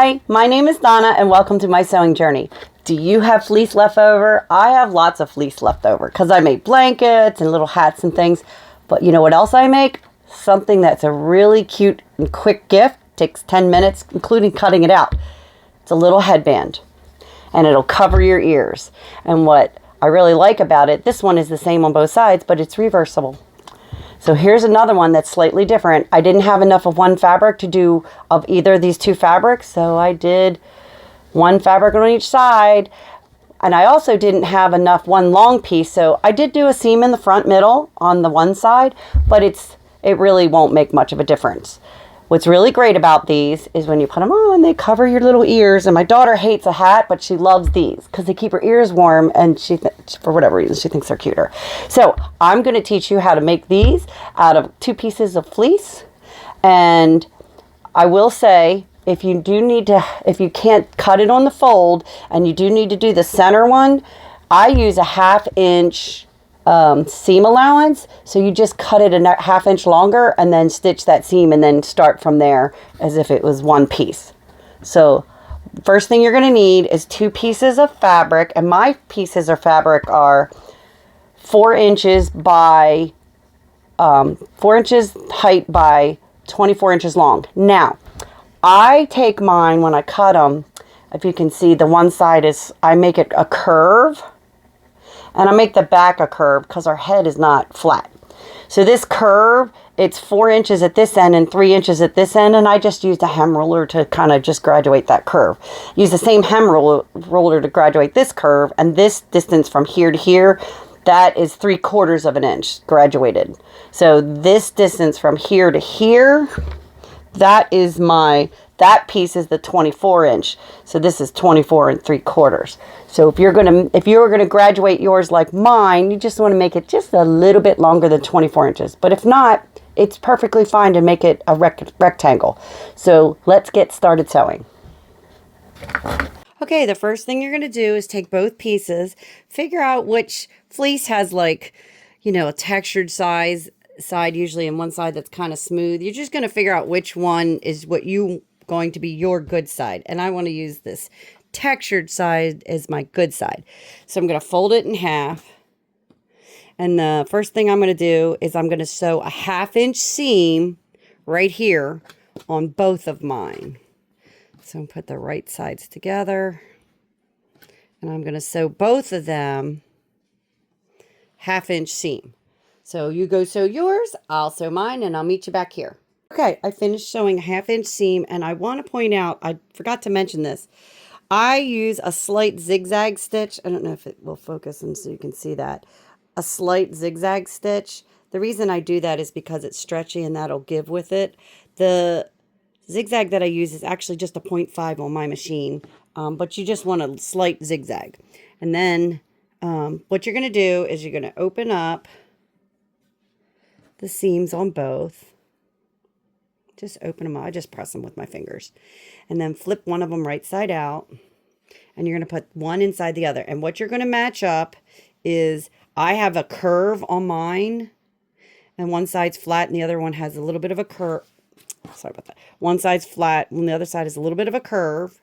Hi, my name is Donna and welcome to my sewing journey. Do you have fleece left over? I have lots of fleece left over because I make blankets and little hats and things. But you know what else I make? Something that's a really cute and quick gift. Takes 10 minutes, including cutting it out. It's a little headband and it'll cover your ears. And what I really like about it, this one is the same on both sides, but it's reversible. So here's another one that's slightly different. I didn't have enough of one fabric to do of either of these two fabrics, so I did one fabric on each side. And I also didn't have enough one long piece, so I did do a seam in the front middle on the one side, but it really won't make much of a difference. What's really great about these is when you put them on, they cover your little ears. And my daughter hates a hat, but she loves these because they keep her ears warm, and for whatever reason, she thinks they're cuter. So I'm going to teach you how to make these out of 2 pieces of fleece. And I will say, if you can't cut it on the fold and you do need to do the center one, I use a 1/2 inch seam allowance, so you just cut it a 1/2 inch longer and then stitch that seam and then start from there as if it was one piece. So first thing you're going to need is 2 pieces of fabric, and my pieces of fabric are 4 inches by 4 inches height by 24 inches long. Now I take mine when I cut them, if you can see, the one side is, I make it a curve. And I make the back a curve because our head is not flat. So this curve, it's 4 inches at this end and 3 inches at this end. And I just used a hem ruler to kind of just graduate that curve. Use the same hem ruler to graduate this curve. And this distance from here to here, that is 3/4 of an inch graduated. So this distance from here to here, that piece is the 24 inch. So this is 24 3/4. So if you're gonna graduate yours like mine, you just want to make it just a little bit longer than 24 inches. But if not, it's perfectly fine to make it a rectangle. So let's get started sewing. Okay, the first thing you're gonna do is take both pieces, figure out which fleece has, like, a textured side usually, and one side that's kind of smooth. You're just gonna figure out which one is going to be your good side. And I want to use this textured side as my good side. So I'm going to fold it in half. And the first thing I'm going to do is I'm going to sew a 1/2 inch seam right here on both of mine. So I'm going to put the right sides together. And I'm going to sew both of them 1/2 inch seam. So you go sew yours, I'll sew mine, and I'll meet you back here. Okay, I finished sewing a 1/2 inch seam, and I want to point out, I forgot to mention this. I use a slight zigzag stitch. I don't know if it will focus and so you can see that. A slight zigzag stitch. The reason I do that is because it's stretchy and that'll give with it. The zigzag that I use is actually just a 0.5 on my machine, but you just want a slight zigzag. And then what you're going to do is you're going to open up the seams on both. Just open them up. I just press them with my fingers. And then flip one of them right side out. And you're going to put one inside the other. And what you're going to match up is, I have a curve on mine. And one side's flat and the other one has a little bit of a curve. Sorry about that. One side's flat and the other side is a little bit of a curve.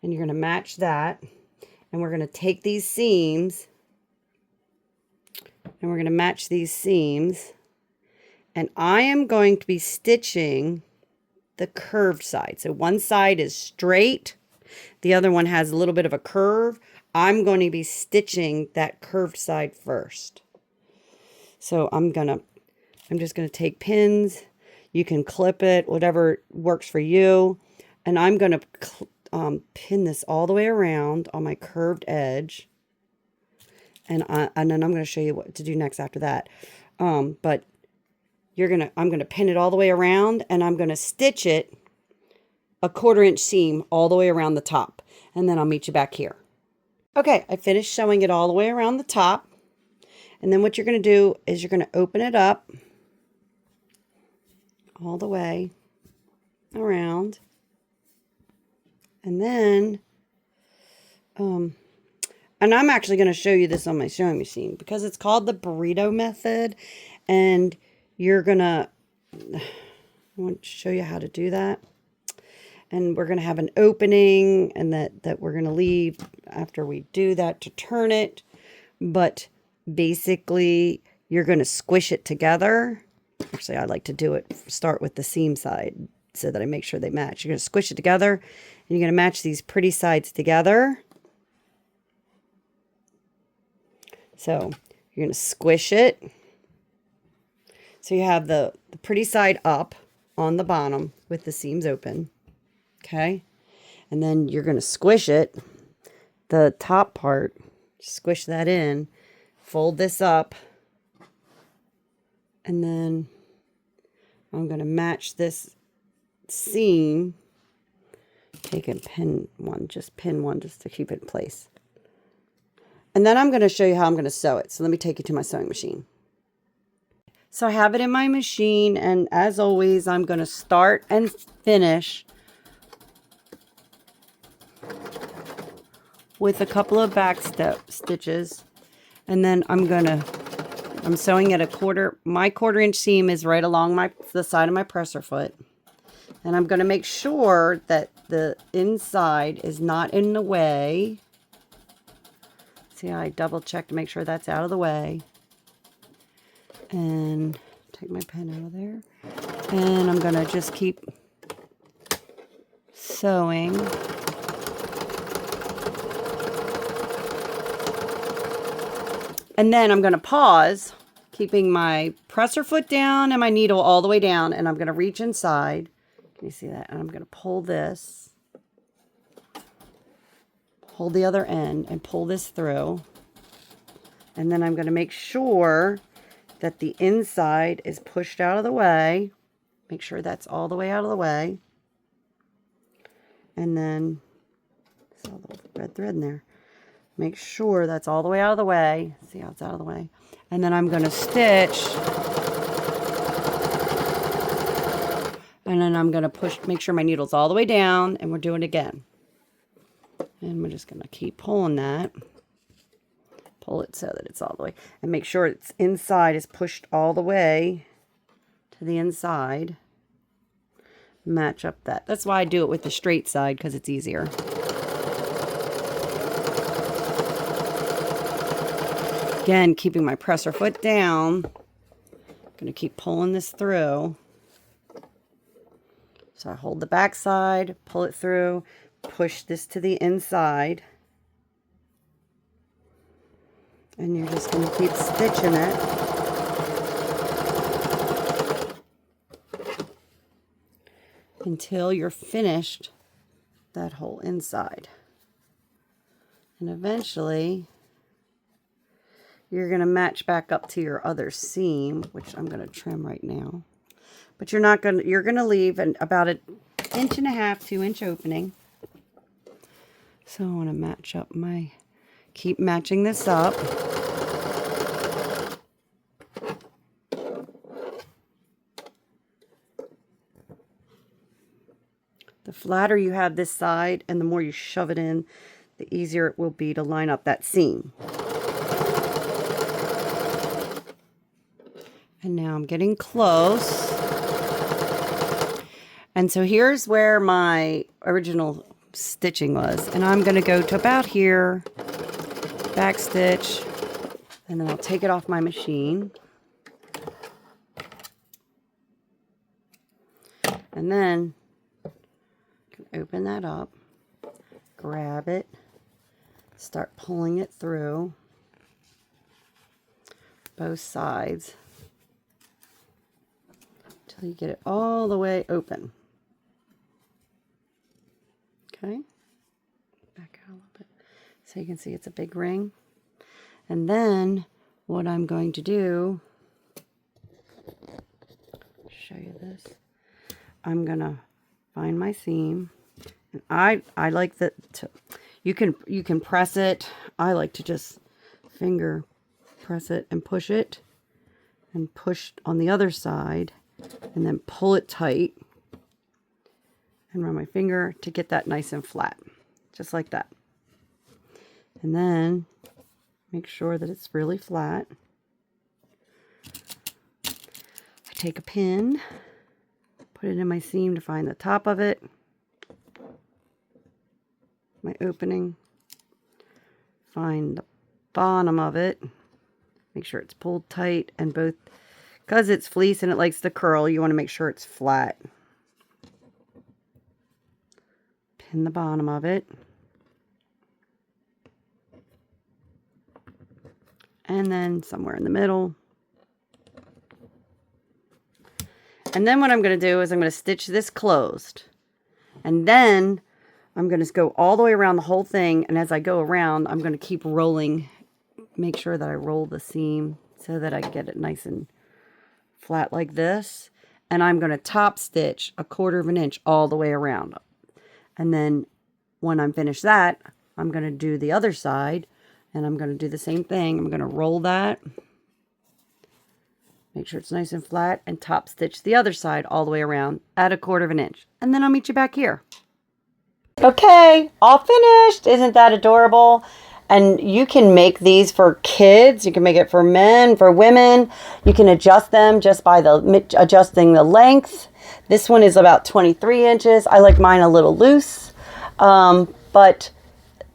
And you're going to match that. And we're going to take these seams. And we're going to match these seams. And I am going to be stitching the curved side. So one side is straight. The other one has a little bit of a curve. I'm going to be stitching that curved side first. So I'm just going to take pins. You can clip it, whatever works for you. And I'm going to pin this all the way around on my curved edge. And then I'm going to show you what to do next after that. But I'm going to pin it all the way around, and I'm going to stitch it a 1/4 inch seam all the way around the top. And then I'll meet you back here. Okay, I finished sewing it all the way around the top. And then what you're going to do is you're going to open it up all the way around. And then, and I'm actually going to show you this on my sewing machine because it's called the burrito method. And I want to show you how to do that. and we're going to have an opening, and that we're going to leave after we do that to turn it. But basically, you're going to squish it together. Actually, I like to start with the seam side so that I make sure they match. You're going to squish it together, and you're going to match these pretty sides together. So you're going to squish it. So you have the pretty side up on the bottom with the seams open. Okay. And then you're going to squish it. The top part, squish that in, fold this up. And then I'm going to match this seam. Take and pin one just to keep it in place. And then I'm going to show you how I'm going to sew it. So let me take you to my sewing machine. So I have it in my machine, and as always, I'm going to start and finish with a couple of back stitches. And then I'm sewing at my 1/4 inch seam is right along the side of my presser foot. And I'm going to make sure that the inside is not in the way. See, I double check to make sure that's out of the way. And take my pen out of there. And I'm going to just keep sewing. And then I'm going to pause, keeping my presser foot down and my needle all the way down. And I'm going to reach inside. Can you see that? And I'm going to pull this. Hold the other end and pull this through. And then I'm going to make sure that the inside is pushed out of the way. Make sure that's all the way out of the way. And then, saw the red thread in there. Make sure that's all the way out of the way. See how it's out of the way. And then I'm going to stitch. And then I'm going to make sure my needle's all the way down, and we're doing it again. And we're just going to keep pulling that. Pull it so that it's all the way. And make sure its inside is pushed all the way to the inside. Match up that. That's why I do it with the straight side, because it's easier. Again, keeping my presser foot down. I'm going to keep pulling this through. So I hold the back side, pull it through, push this to the inside. And you're just going to keep stitching it. Until you're finished that whole inside. And eventually, you're going to match back up to your other seam, which I'm going to trim right now. But you're going to leave about an 1.5 to 2 inch opening. So I want to match up keep matching this up. The flatter you have this side and the more you shove it in, the easier it will be to line up that seam. And now I'm getting close. And so here's where my original stitching was. And I'm going to go to about here, back stitch, and then I'll take it off my machine. And then open that up, grab it, start pulling it through both sides until you get it all the way open. Okay, back out a little bit so you can see it's a big ring. And then what I'm going to do, show you this, I'm gonna find my seam, and I like that you can press it. I like to just finger press it and push on the other side, and then pull it tight and run my finger to get that nice and flat, just like that. And then make sure that it's really flat. I take a pin, put it in my seam to find the top of it, my opening. Find the bottom of it. Make sure it's pulled tight, and both, because it's fleece and it likes to curl, you want to make sure it's flat. Pin the bottom of it. And then somewhere in the middle. And then what I'm going to do is I'm going to stitch this closed. And then I'm going to go all the way around the whole thing. And as I go around, I'm going to keep rolling. Make sure that I roll the seam so that I get it nice and flat like this. And I'm going to top stitch 1/4 of an inch all the way around. And then when I'm finished that, I'm going to do the other side. And I'm going to do the same thing. I'm going to roll that. Make sure it's nice and flat. And top stitch the other side all the way around at 1/4 of an inch. And then I'll meet you back here. Okay, all finished. Isn't that adorable? And you can make these for kids. You can make it for men, for women. You can adjust them just by adjusting the length. This one is about 23 inches. I like mine a little loose. But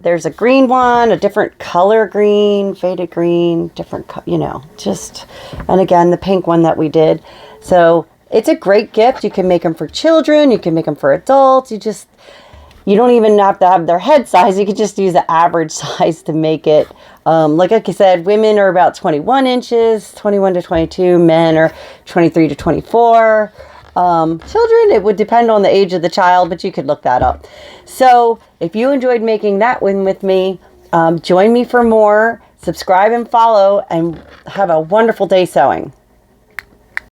there's a green one, a different color green, faded green, different, you know, just, and again, the pink one that we did. So it's a great gift. You can make them for children. You can make them for adults. You don't even have to have their head size. You could just use the average size to make it. Like I said, women are about 21 inches, 21 to 22. Men are 23 to 24. Children, it would depend on the age of the child, but you could look that up. So if you enjoyed making that one with me, join me for more. Subscribe and follow, and have a wonderful day sewing.